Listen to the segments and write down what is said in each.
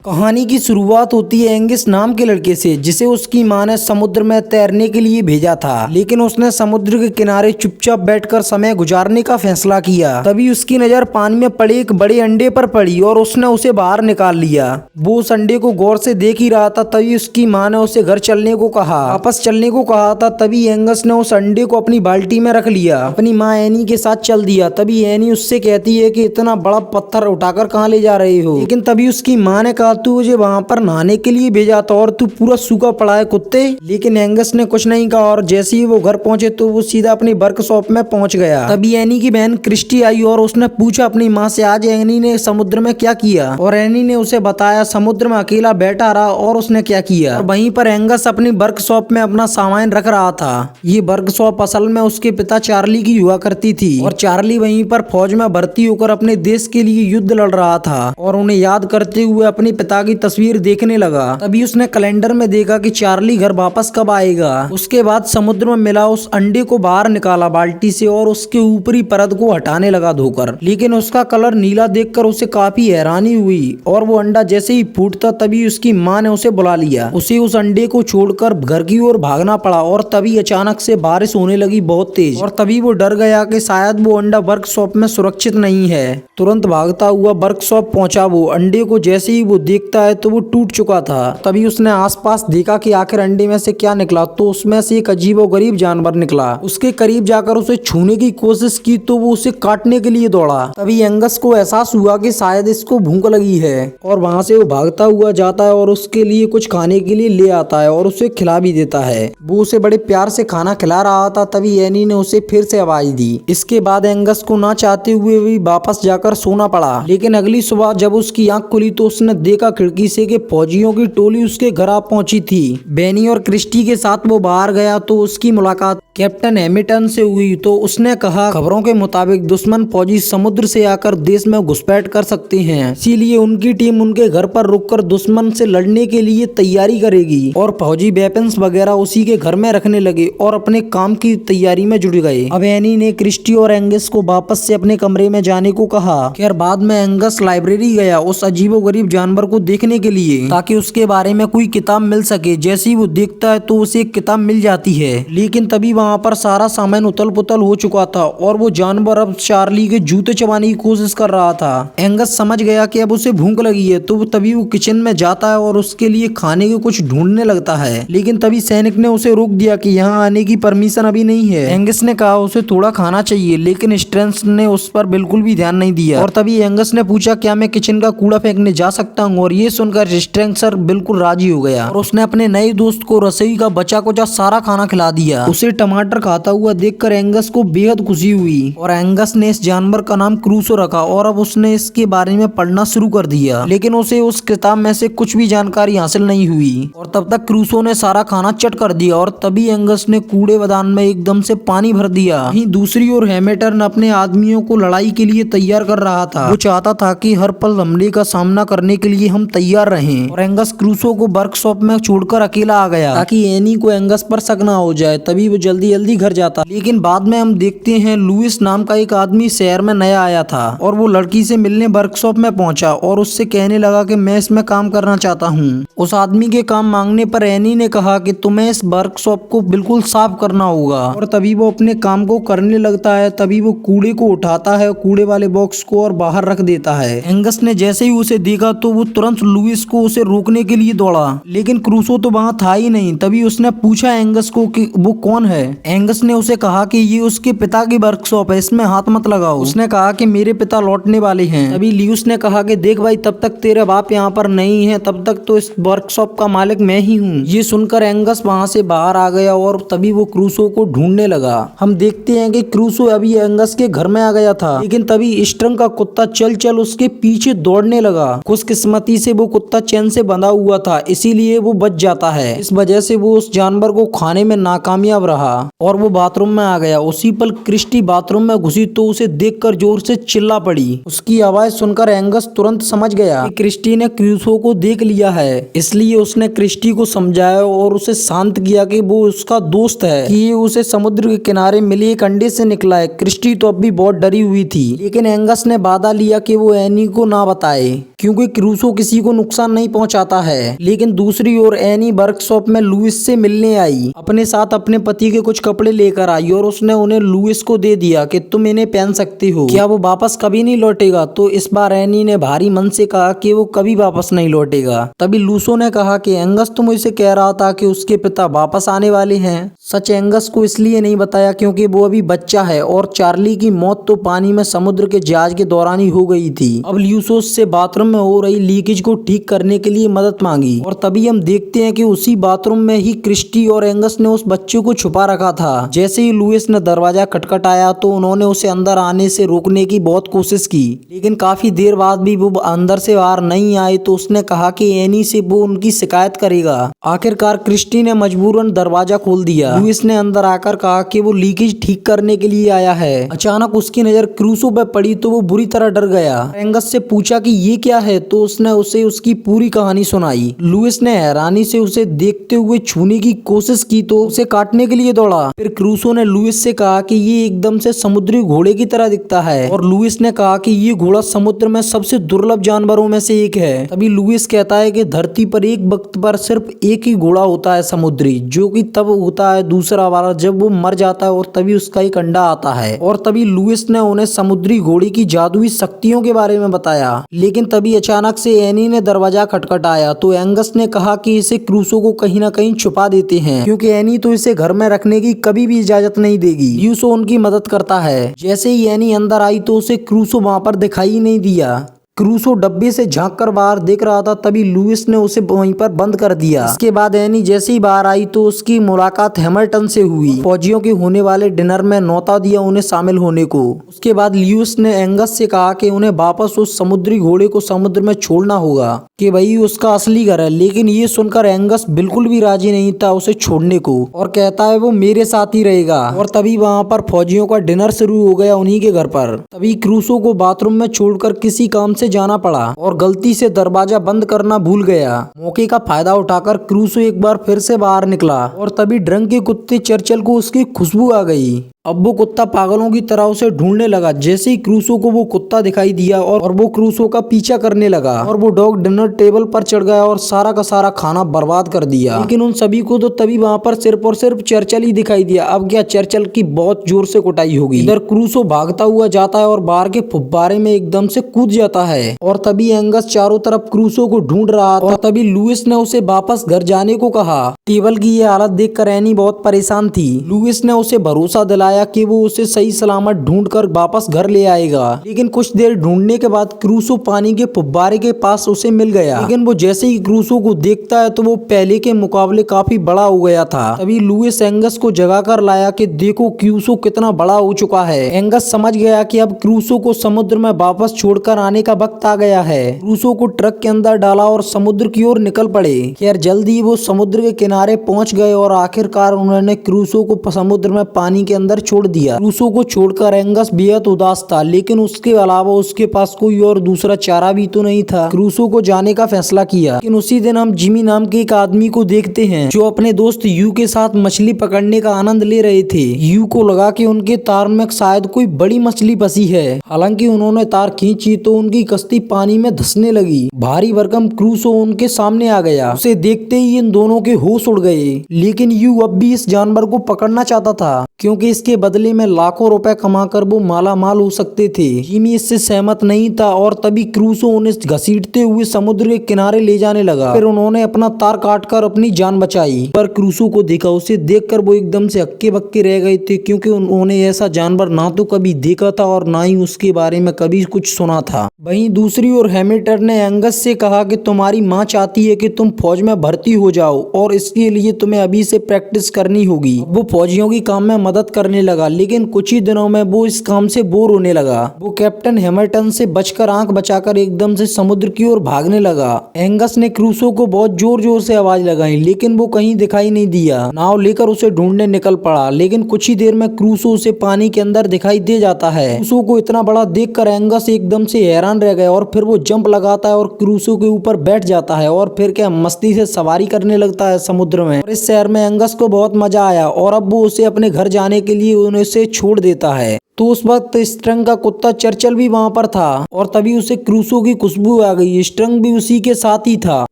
कहानी की शुरुआत होती है एंगिस नाम के लड़के से, जिसे उसकी मां ने समुद्र में तैरने के लिए भेजा था। लेकिन उसने समुद्र के किनारे चुपचाप बैठकर समय गुजारने का फैसला किया। तभी उसकी नजर पानी में पड़े एक बड़े अंडे पर पड़ी और उसने उसे बाहर निकाल लिया। वो उस अंडे को गौर से देख ही रहा था। तभी उसकी माँ ने उसे घर चलने को कहा, वापस चलने को कहा था। तभी एंगस ने उस अंडे को अपनी बाल्टी में रख लिया, अपनी माँ एनी के साथ चल दिया। तभी एनी उससे कहती है कि इतना बड़ा पत्थर उठाकर कहाँ ले जा रहे हो। लेकिन तभी उसकी माँ ने कहा, तू मुझे वहाँ पर नहाने के लिए भेजा था और तू पूरा सूखा पड़ा है कुत्ते। लेकिन एंगस ने कुछ नहीं कहा और जैसे ही वो घर पहुंचे तो वो सीधा अपनी वर्कशॉप में पहुंच गया। तभी एनी की बहन क्रिस्टी आई और उसने पूछा अपनी माँ से, आज एनी ने समुद्र में क्या किया। और एनी ने उसे बताया, समुद्र में अकेला बैठा रहा और उसने क्या किया। और वहीं पर एंगस अपनी वर्कशॉप में अपना सामान रख रहा था। ये वर्कशॉप असल में उसके पिता चार्ली की हुआ करती थी और चार्ली वहीं पर फौज में भर्ती होकर अपने देश के लिए युद्ध लड़ रहा था और उन्हें याद करते हुए अपने पिता की तस्वीर देखने लगा। तभी उसने कैलेंडर में देखा कि चार्ली घर वापस कब आएगा। उसके बाद समुद्र में मिला उस अंडे को बाहर निकाला बाल्टी से और उसके ऊपरी परत को हटाने लगा धोकर। लेकिन उसका कलर नीला देखकर उसे काफी हैरानी हुई और वो अंडा जैसे ही फूटता तभी उसकी माँ ने उसे बुला लिया। उसे उस अंडे को छोड़कर घर की ओर भागना पड़ा और तभी अचानक से बारिश होने लगी बहुत तेज। और तभी वो डर गया कि शायद वो अंडा वर्कशॉप में सुरक्षित नहीं है। तुरंत भागता हुआ वर्कशॉप पहुंचा। वो अंडे को जैसे ही वो देखता है तो वो टूट चुका था। तभी उसने आसपास देखा कि आखिर अंडे में से क्या निकला, तो उसमें से एक अजीबोगरीब जानवर निकला। उसके करीब जाकर उसे छूने की कोशिश की तो वो उसे काटने के लिए दौड़ा। तभी एंगस को एहसास हुआ कि शायद इसको भूख लगी है और वहां से वो भागता हुआ जाता है और उसके लिए कुछ खाने के लिए ले आता है और उसे खिला भी देता है। वो उसे बड़े प्यार से खाना खिला रहा था। तभी एनी ने उसे फिर से आवाज दी। इसके बाद एंगस को ना चाहते हुए भी वापस जाकर सोना पड़ा। लेकिन अगली सुबह जब उसकी आंख खुली तो उसने देखा खिड़की से कि फौजियों की टोली उसके घर आ पहुंची थी। बेनी और क्रिस्टी के साथ वो बाहर गया तो उसकी मुलाकात कैप्टन हैमिल्टन से हुई। तो उसने कहा, खबरों के मुताबिक दुश्मन फौजी समुद्र से आकर देश में घुसपैठ कर सकते हैं, इसीलिए उनकी टीम उनके घर पर रुककर दुश्मन से लड़ने के लिए तैयारी करेगी। और फौजी वेपन्स वगैरह उसी के घर में रखने लगे और अपने काम की तैयारी में जुट गए। अब एनी ने क्रिस्टी और एंगस को वापस से अपने कमरे में जाने को कहा। खैर बाद में एंगस लाइब्रेरी गया उस अजीबोगरीब जानवर को देखने के लिए, ताकि उसके बारे में कोई किताब मिल सके। जैसे ही वो देखता है तो उसे एक किताब मिल जाती है। लेकिन तभी वहाँ पर सारा सामान उथल पुथल हो चुका था और वो जानवर अब चार्ली के जूते चबाने की कोशिश कर रहा था। एंगस समझ गया कि अब उसे भूख लगी है तो तभी वो किचन में जाता है और उसके लिए खाने के कुछ ढूंढने लगता है। लेकिन तभी सैनिक ने उसे रोक दिया कि यहाँ आने की परमिशन अभी नहीं है। एंगस ने कहा उसे थोड़ा खाना चाहिए, लेकिन स्ट्रेंस ने उस पर बिल्कुल भी ध्यान नहीं दिया। और तभी एंगस ने पूछा, क्या मैं किचन का कूड़ा फेंकने जा सकता हूँ। और ये सुनकर स्ट्रेंसर बिल्कुल राजी हो गया और उसने अपने नए दोस्त को रसोई का बचा कुचा सारा खाना खिला दिया। उसे टमाटर खाता हुआ देखकर एंगस को बेहद खुशी हुई और एंगस ने इस जानवर का नाम क्रूसो रखा और अब उसने इसके बारे में पढ़ना शुरू कर दिया। लेकिन उसे उस किताब में से कुछ भी जानकारी हासिल नहीं हुई और तब तक क्रूसो ने सारा खाना चट कर दिया। और तभी एंगस ने कूड़ेदान में एकदम से पानी भर दिया। वहीं दूसरी ओर हैमिल्टन अपने आदमियों को लड़ाई के लिए तैयार कर रहा था। वो चाहता था कि हर पल हमले का सामना करने के लिए हम तैयार रहें। और एंगस क्रूसो को वर्कशॉप में छोड़कर अकेला आ गया ताकि एनी को एंगस पर शक ना हो जाए। तभी वो जल्दी जल्दी घर जाता। लेकिन बाद में हम देखते हैं लुइस नाम का एक आदमी शहर में नया आया था और वो लड़की से मिलने वर्कशॉप में पहुंचा और उससे कहने लगा कि मैं इसमें काम करना चाहता हूँ। उस आदमी के काम मांगने पर एनी ने कहा कि तुम्हें इस वर्कशॉप को बिल्कुल साफ करना होगा। और तभी वो अपने काम को करने लगता है। तभी वो कूड़े को उठाता है, कूड़े वाले बॉक्स को, और बाहर रख देता है। एंगस ने जैसे ही उसे देखा तो वो तुरंत लुइस को उसे रोकने के लिए दौड़ा। लेकिन क्रूसो तो वहाँ था ही नहीं। तभी उसने पूछा एंगस को कि वो कौन है। एंगस ने उसे कहा कि ये उसके पिता की वर्कशॉप है, इसमें हाथ मत लगाओ। उसने कहा कि मेरे पिता लौटने वाले हैं। तभी लुइस ने कहा कि देख भाई, तब तक तेरे बाप यहाँ पर नहीं है, तब तक तो इस वर्कशॉप का मालिक मैं ही हूँ। ये सुनकर एंगस वहाँ से बाहर आ गया और तभी वो क्रूसो को ढूंढने लगा। हम देखते हैं कि क्रूसो अभी एंगस के घर में आ गया था। लेकिन तभी स्ट्रंग का कुत्ता चल चल उसके पीछे दौड़ने लगा। खुशकिस्मती से वो कुत्ता चैन से बंधा हुआ था, इसीलिए वो बच जाता है। इस वजह से वो उस जानवर को खाने में नाकामयाब रहा। और वो बाथरूम में आ गया। उसी पल क्रिस्टी बाथरूम में घुसी तो उसे देखकर जोर से चिल्ला पड़ी। उसकी आवाज सुनकर एंगस तुरंत समझ गया कि क्रिस्टी ने क्रूसो को देख लिया है। इसलिए उसने क्रिस्टी को समझाया और उसे शांत किया कि वो उसका दोस्त है, कि ये उसे समुद्र के किनारे मिले एक अंडे से निकला है। क्रिस्टी तो अब भी बहुत डरी हुई थी, लेकिन एंगस ने वादा लिया कि वो एनी को ना बताए, क्योंकि क्रूसो किसी को नुकसान नहीं पहुंचाता है। लेकिन दूसरी ओर एनी वर्कशॉप में लुइस से मिलने आई। अपने साथ अपने पति के कुछ कपड़े लेकर आई और उसने उन्हें लुइस को दे दिया कि तुम इन्हें पहन सकती हो, क्या वो वापस कभी नहीं लौटेगा। तो इस बार एनी ने भारी मन से कहा कि वो कभी वापस नहीं लौटेगा। तभी लूसो ने कहा कि एंगस तो मुझसे कह रहा था कि उसके पिता वापस आने वाले हैं। सच एंगस को इसलिए नहीं बताया क्योंकि वो अभी बच्चा है और चार्ली की मौत तो पानी में समुद्र के जहाज के दौरान ही हो गई थी। अब लूसो से बाथरूम में हो रही लीकेज को ठीक करने के लिए मदद मांगी और तभी हम देखते हैं कि उसी बाथरूम में ही क्रिस्टी और एंगस ने उस बच्चे को छुपा रखा था। जैसे ही लुइस ने दरवाजा खटखटाया तो उन्होंने उसे अंदर आने से रोकने की बहुत कोशिश की, लेकिन काफी देर बाद भी वो अंदर से बाहर नहीं आए। तो उसने कहा कि एनी से वो उनकी शिकायत करेगा। आखिरकार क्रिस्टी ने मजबूरन दरवाजा खोल दिया। लुइस ने अंदर आकर कहा कि वो लीकेज ठीक करने के लिए आया है। अचानक उसकी नजर क्रूसो पे पड़ी तो वो बुरी तरह डर गया। एंगस से पूछा कि ये क्या है, तो उसने उसे उसकी पूरी कहानी सुनाई। लुइस ने हैरानी से उसे देखते हुए छूने की कोशिश की तो उसे काटने के लिए दौड़ा। फिर क्रूसो ने लुइस से कहा कि ये एकदम से समुद्री घोड़े की तरह दिखता है और लुइस ने कहा कि ये घोड़ा समुद्र में सबसे दुर्लभ जानवरों में से एक है। तभी लुइस कहता है कि धरती पर एक वक्त पर सिर्फ एक ही घोड़ा होता है समुद्री, जो कि तब होता है दूसरा वाला जब वो मर जाता है और तभी उसका एक अंडा आता है। और तभी लुइस ने उन्हें समुद्री घोड़े की जादुई शक्तियों के बारे में बताया। लेकिन तभी अचानक से एनी ने दरवाजा खटखटाया तो एंगस ने कहा कि इसे क्रूसो को कहीं ना कहीं छुपा देते हैं, क्योंकि एनी तो इसे घर में रखने की कभी भी इजाजत नहीं देगी। लुइसो उनकी मदद करता है। जैसे ही एनी अंदर आई तो उसे क्रूसो वहां पर दिखाई नहीं दिया। क्रूसो डब्बे से झांककर बाहर देख रहा था, तभी लुइस ने उसे वहीं पर बंद कर दिया। इसके बाद एनी जैसे ही बाहर आई तो उसकी मुलाकात हैमिल्टन से हुई। फौजियों के होने वाले डिनर में न्योता दिया उन्हें शामिल होने को। उसके बाद लुइस ने एंगस से कहा कि उन्हें वापस उस समुद्री घोड़े को समुद्र में छोड़ना होगा, कि वही उसका असली घर है। लेकिन ये सुनकर एंगस बिल्कुल भी राजी नहीं था उसे छोड़ने को और कहता है वो मेरे साथ ही रहेगा। और तभी वहाँ पर फौजियों का डिनर शुरू हो गया उन्हीं के घर पर। तभी क्रूसो को बाथरूम में छोड़कर किसी काम से जाना पड़ा और गलती से दरवाजा बंद करना भूल गया। मौके का फायदा उठाकर क्रूसो एक बार फिर से बाहर निकला और तभी ड्रंक के कुत्ते चर्चिल को उसकी खुशबू आ गई। अब वो कुत्ता पागलों की तरह उसे ढूंढने लगा। जैसे ही क्रूसो को वो कुत्ता दिखाई दिया और वो क्रूसो का पीछा करने लगा और वो डॉग डिनर टेबल पर चढ़ गया और सारा का सारा खाना बर्बाद कर दिया। लेकिन उन सभी को तो तभी वहाँ पर सिर्फ और सिर्फ चर्चिल ही दिखाई दिया। अब क्या चर्चिल की बहुत जोर से कुटाई होगी। इधर क्रूसो भागता हुआ जाता है और बाहर के फुब्बारे में एकदम से कूद जाता है और तभी एंगस चारों तरफ क्रूसो को ढूंढ रहा था और तभी लुइस ने उसे वापस घर जाने को कहा। टेबल की ये हालत देखकर एनी बहुत परेशान थी। लुइस ने उसे भरोसा दिलाया कि वो उसे सही सलामत ढूंढकर वापस घर ले आएगा। लेकिन कुछ देर ढूंढने के बाद क्रूसो पानी के फुब्बारे के पास उसे मिल गया। लेकिन वो जैसे ही क्रूसो को देखता है तो वो पहले के मुकाबले काफी बड़ा हो गया था। तभी लुइस एंगस को जगा कर लाया कि देखो क्रूसो कितना बड़ा हो चुका है। एंगस समझ गया कि अब क्रूसो को समुद्र में वापस छोड़कर आने का वक्त आ गया है। क्रूसो को ट्रक के अंदर डाला और समुद्र की ओर निकल पड़े। खैर जल्दी वो समुद्र के किनारे पहुंच गए और आखिरकार उन्होंने क्रूसो को समुद्र में पानी के अंदर छोड़ दिया। क्रूसो को छोड़कर एंगस बेहद उदास था, लेकिन उसके अलावा उसके पास कोई और दूसरा चारा भी तो नहीं था। क्रूसो को जाने का फैसला किया। लेकिन उसी दिन हम जिमी नाम के एक आदमी को देखते हैं जो अपने दोस्त यू के साथ मछली पकड़ने का आनंद ले रहे थे। यू को लगा कि उनके तार में शायद कोई बड़ी मछली फंसी है। हालांकि उन्होंने तार खींची तो उनकी कश्ती पानी में धंसने लगी। भारी भरकम क्रूसो उनके सामने आ गया। उसे देखते ही इन दोनों के होश उड़ गए। लेकिन यू अब भी इस जानवर को पकड़ना चाहता था, क्योंकि इसके बदले में लाखों रुपए कमाकर वो माला माल हो सकते थे। जिमी इससे सहमत नहीं था और तभी क्रूसो उन्हें घसीटते हुए समुद्र के किनारे ले जाने लगा। फिर उन्होंने अपना तार काटकर अपनी जान बचाई। पर क्रूसो को देखा, उसे देखकर वो एकदम से हक्के बक्के रह गए थे, क्योंकि उन्होंने ऐसा जानवर ना तो कभी देखा था और ना ही उसके बारे में कभी कुछ सुना था। वहीं दूसरी ओर हैमिल्टन ने एंगस से कहा कि तुम्हारी माँ चाहती है कि तुम फौज में भर्ती हो जाओ और इसके लिए तुम्हें अभी से प्रैक्टिस करनी होगी। वो फौजियों की काम में मदद करने जाने लगा, लेकिन कुछ ही दिनों में वो इस काम से बोर होने लगा। वो कैप्टन हैमिल्टन से बचकर आंख बचाकर एकदम से समुद्र की ओर भागने लगा। एंगस ने क्रूसो को बहुत जोर जोर से आवाज लगाई, लेकिन वो कहीं दिखाई नहीं दिया। नाव लेकर उसे ढूंढने निकल पड़ा, लेकिन कुछ ही देर में क्रूसो उसे पानी के अंदर दिखाई दे जाता है। क्रूसो को इतना बड़ा देखकर एंगस एकदम से हैरान रह गया और फिर वो जंप लगाता है और क्रूसो के ऊपर बैठ जाता है और फिर क्या मस्ती से सवारी करने लगता है समुद्र में। और इस शहर में एंगस को बहुत मजा आया और अब वो उसे अपने घर जाने के लिए उसे छोड़ देता है। तो उस वक्त स्ट्रंग का कुत्ता चर्चिल भी वहाँ पर था और तभी उसे क्रूसो की खुशबू आ गई। स्ट्रंग भी उसी के साथ ही था,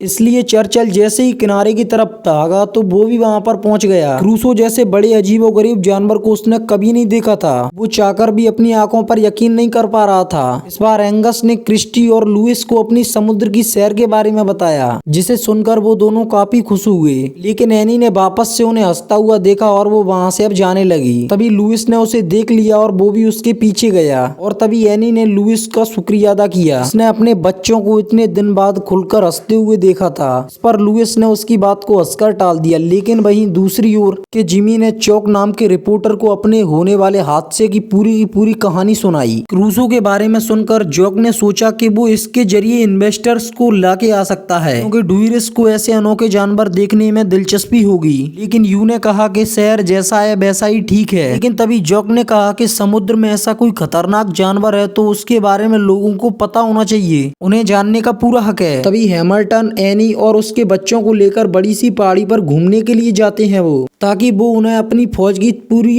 इसलिए चर्चिल जैसे ही किनारे की तरफ भागा तो वो भी वहाँ पर पहुँच गया। क्रूसो जैसे बड़े अजीबोगरीब जानवर को उसने कभी नहीं देखा था। वो चाहकर भी अपनी आंखों पर यकीन नहीं कर पा रहा था। इस बार एंगस ने क्रिस्टी और लुइस को अपनी समुद्र की सैर के बारे में बताया, जिसे सुनकर वो दोनों काफी खुश हुए। लेकिन एनी ने वापस से उन्हें हंसता हुआ देखा और वो वहाँ से अब जाने लगी। तभी लुइस ने उसे देख लिया और वो भी उसके पीछे गया और तभी एनी ने लुइस का शुक्रिया अदा किया। उसने अपने बच्चों को इतने दिन बाद खुलकर हंसते हुए देखा था। इस पर लुइस ने उसकी बात को हंसकर टाल दिया। लेकिन वहीं दूसरी ओर के जिमी ने चौक नाम के रिपोर्टर को अपने होने वाले हादसे की पूरी कहानी सुनाई। क्रूसो के बारे में सुनकर जॉक ने सोचा कि वो इसके जरिए इन्वेस्टर्स को लाके आ सकता है, क्योंकि डुइरिस को ऐसे अनोखे जानवर देखने में दिलचस्पी होगी। लेकिन यू ने कहा कि शहर जैसा है वैसा ही ठीक है। लेकिन तभी जॉक ने कहा कि समुद्र में ऐसा कोई खतरनाक जानवर है तो उसके बारे में लोगों को पता होना चाहिए, उन्हें जानने का पूरा हक है। तभी हैमिल्टन एनी और उसके बच्चों को लेकर बड़ी सी पहाड़ी पर घूमने के लिए जाते हैं वो, ताकि वो उन्हें अपनी फौज की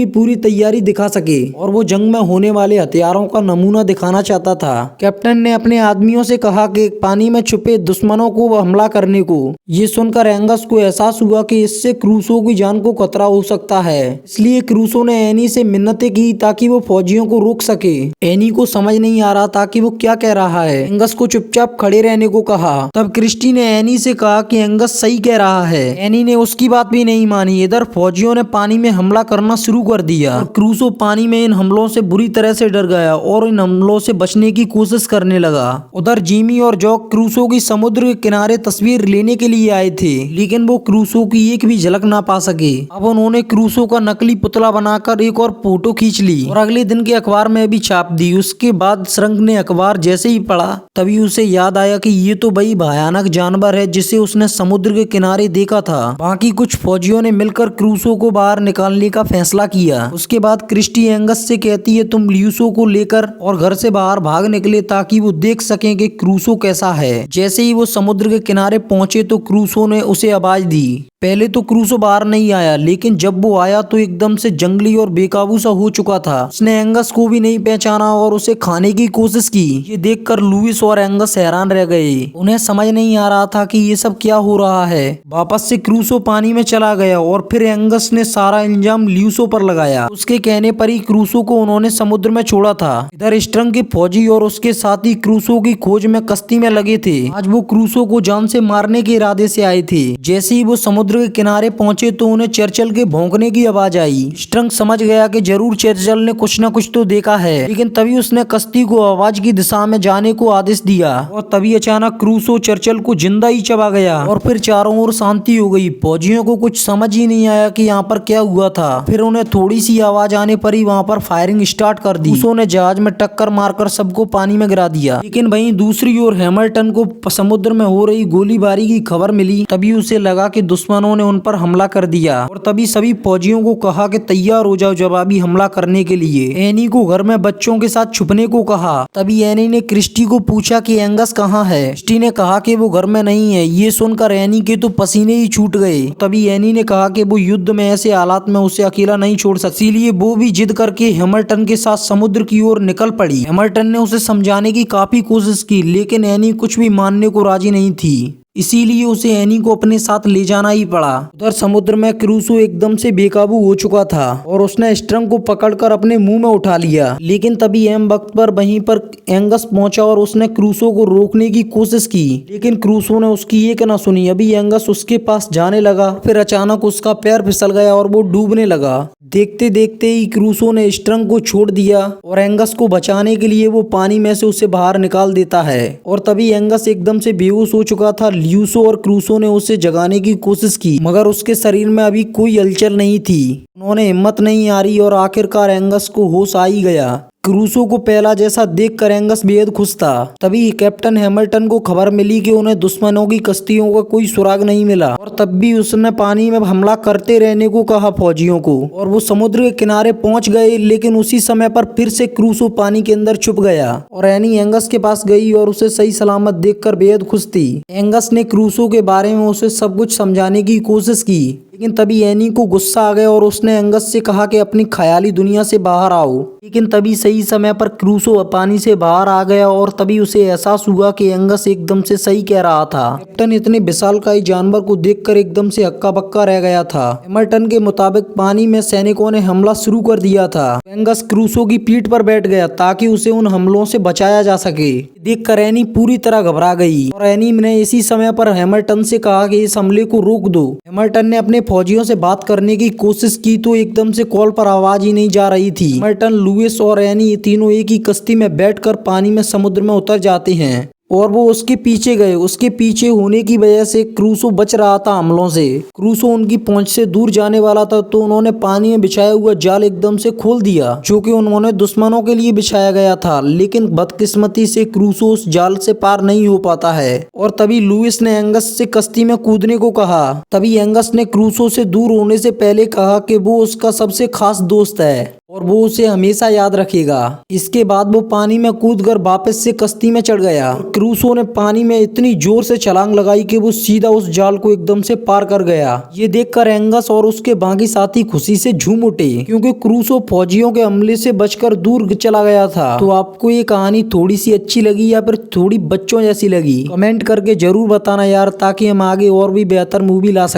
पूरी तैयारी दिखा सके और वो जंग में होने वाले हथियारों का नमूना दिखाना चाहता था। कैप्टन ने अपने आदमियों से कहा कि पानी में छुपे दुश्मनों को हमला करने को। ये सुनकर एंगस को एहसास हुआ कि इससे क्रूसो की जान को खतरा हो सकता है, इसलिए क्रूसो ने एनी से मिन्नतें की ताकि वो फौजियों को रोक सके। एनी को समझ नहीं आ रहा था कि वो क्या कह रहा है। एंगस को चुपचाप खड़े रहने को कहा। तब क्रिस्टी ने एनी से कहा कि एंगस सही कह रहा है। एनी ने उसकी बात भी नहीं मानी। इधर फौजियों ने पानी में हमला करना शुरू कर दिया और क्रूसो पानी में इन हमलों से बुरी तरह से डर गया और इन हमलों से बचने की कोशिश करने लगा। उधर जिमी और जॉक क्रूसो की समुद्र के किनारे तस्वीर लेने के लिए आए थे, लेकिन वो क्रूसो की एक भी झलक ना पा सके। अब उन्होंने क्रूसो का नकली पुतला बनाकर एक और फोटो खींच ली और अगले दिन के अखबार में भी छाप दी। उसके बाद श्रृंग ने अखबार जैसे ही पढ़ा तभी उसे याद आया कि ये तो वही भयानक जानवर है जिसे उसने समुद्र के किनारे देखा था। बाकी कुछ फौजियों ने मिलकर क्रूसो को बाहर निकालने का फैसला किया। उसके बाद क्रिस्टी एंगस से कहती है तुम ल्यूसो को लेकर और घर से बाहर भाग निकले ताकि वो देख सकें कि क्रूसो कैसा है। जैसे ही वो समुद्र के किनारे पहुंचे तो क्रूसो ने उसे आवाज दी। पहले तो क्रूसो बाहर नहीं आया, लेकिन जब वो आया तो एकदम से जंगली और बेकाबू सा हो चुका था। उसने एंगस को भी नहीं पहचाना और उसे खाने की कोशिश की। ये देखकर लुइस और एंगस हैरान रह गए। उन्हें समझ नहीं आ रहा था कि ये सब क्या हो रहा है। वापस से क्रूसो पानी में चला गया और फिर एंगस ने सारा इल्जाम ल्यूसो पर लगाया। उसके कहने पर ही क्रूसो को उन्होंने समुद्र में छोड़ा था। इधर स्ट्रंग के फौजी और उसके साथी क्रूसो की खोज में कश्ती में लगे थे। आज वो क्रूसो को जान से मारने के इरादे से आए थे। जैसे ही वो समुद्र के किनारे पहुंचे तो उन्हें चर्चिल के भौंकने की आवाज आई। स्ट्रंग समझ गया कि जरूर चर्चिल ने कुछ न कुछ तो देखा है, लेकिन तभी उसने कश्ती को आवाज की दिशा में जाने को आदेश दिया और तभी अचानक क्रूसो चर्चिल को जिंदा ही चबा गया और फिर चारों ओर शांति हो गई। फौजियों को कुछ समझ ही नहीं आया कि यहाँ पर क्या हुआ था। फिर उन्हें थोड़ी सी आवाज आने पर ही वहाँ पर फायरिंग स्टार्ट कर दी। क्रूसो ने जहाज में टक्कर मारकर सबको पानी में गिरा दिया। लेकिन वहीं दूसरी ओर हैमिल्टन को समुद्र में हो रही गोलीबारी की खबर मिली। तभी उसे लगा कि दुश्मनों ने उन पर हमला कर दिया और तभी सभी फौजियों को कहा कि तैयार हो जाओ जवाबी हमला करने के लिए। एनी को घर में बच्चों के साथ छुपने को कहा। तभी एनी ने क्रिस्टी को पूछा कि एंगस कहाँ है। क्रिस्टी ने कहा कि वो घर में नहीं है। ये सुनकर एनी के तो पसीने ही छूट गए। तभी एनी ने कहा कि वो युद्ध में ऐसे हालात में उसे अकेला नहीं छोड़ सकती, इसीलिए वो भी जिद करके हैमिल्टन के साथ समुद्र की ओर निकल पड़ी। हैमिल्टन ने उसे समझाने की काफी कोशिश की, लेकिन एनी कुछ भी मानने को राजी नहीं थी, इसीलिए उसे एनी को अपने साथ ले जाना ही पड़ा। उधर समुद्र में क्रूसो एकदम से बेकाबू हो चुका था और उसने स्ट्रंग को पकड़कर अपने मुंह में उठा लिया। लेकिन तभी एम वक्त पर वहीं पर एंगस पहुंचा और उसने क्रूसो को रोकने की कोशिश की, लेकिन क्रूसो ने उसकी एक न सुनी। अभी एंगस उसके पास जाने लगा, फिर अचानक उसका पैर फिसल गया और वो डूबने लगा। देखते देखते ही क्रूसो ने स्ट्रंग को छोड़ दिया और एंगस को बचाने के लिए वो पानी में से उसे बाहर निकाल देता है और तभी एंगस एकदम से बेहोश हो चुका था। ल्यूसो और क्रूसो ने उसे जगाने की कोशिश की, मगर उसके शरीर में अभी कोई हलचल नहीं थी। उन्होंने हिम्मत नहीं हारी और आखिरकार एंगस को होश आ ही गया। क्रूसो को पहला जैसा देखकर एंगस बेहद खुश था। तभी कैप्टन हैमिल्टन को खबर मिली कि उन्हें दुश्मनों की कश्तियों का कोई सुराग नहीं मिला और तब भी उसने पानी में हमला करते रहने को कहा फौजियों को, और वो समुद्र के किनारे पहुंच गए। लेकिन उसी समय पर फिर से क्रूसो पानी के अंदर छुप गया और एनी एंगस के पास गई और उसे सही सलामत देखकर बेहद खुश थी। एंगस ने क्रूसो के बारे में उसे सब कुछ समझाने की कोशिश की, लेकिन तभी एनी को गुस्सा आ गया और उसने एंगस से कहा कि अपनी ख्याली दुनिया से बाहर आओ। लेकिन तभी सही समय पर क्रूसो पानी से बाहर आ गया और तभी उसे एहसास हुआ कि एंगस एकदम से सही कह रहा था। कैप्टन इतने विशालकाय जानवर को देखकर एकदम से हक्का बक्का रह गया था। हैमिल्टन के मुताबिक पानी में सैनिकों ने हमला शुरू कर दिया था। एंगस क्रूसो की पीठ पर बैठ गया ताकि उसे उन हमलों से बचाया जा सके। देखकर एनी पूरी तरह घबरा गई और एनी ने इसी समय पर हैमिल्टन से कहा कि इस हमले को रोक दो। हैमिल्टन ने अपने फौजियों से बात करने की कोशिश की तो एकदम से कॉल पर आवाज ही नहीं जा रही थी। हैमिल्टन, लुइस और एनी तीनों एक ही कश्ती में बैठकर पानी में समुद्र में उतर जाते हैं और वो उसके पीछे गए। उसके पीछे होने की वजह से क्रूसो बच रहा था हमलों से। क्रूसो उनकी पहुंच से दूर जाने वाला था तो उन्होंने पानी में बिछाया हुआ जाल एकदम से खोल दिया, जो कि उन्होंने दुश्मनों के लिए बिछाया गया था। लेकिन बदकिस्मती से क्रूसो उस जाल से पार नहीं हो पाता है और तभी लुइस ने एंगस से कश्ती में कूदने को कहा। तभी एंगस ने क्रूसो से दूर होने से पहले कहा कि वो उसका सबसे खास दोस्त है और वो उसे हमेशा याद रखेगा। इसके बाद वो पानी में कूदकर वापस से कश्ती में चढ़ गया। क्रूसो ने पानी में इतनी जोर से छलांग लगाई कि वो सीधा उस जाल को एकदम से पार कर गया। ये देखकर एंगस और उसके बाकी साथी खुशी से झूम उठे, क्योंकि क्रूसो फौजियों के हमले से बचकर दूर चला गया था। तो आपको ये कहानी थोड़ी सी अच्छी लगी या फिर थोड़ी बच्चों जैसी लगी, कमेंट करके जरूर बताना यार, ताकि हम आगे और भी बेहतर मूवी ला सकें।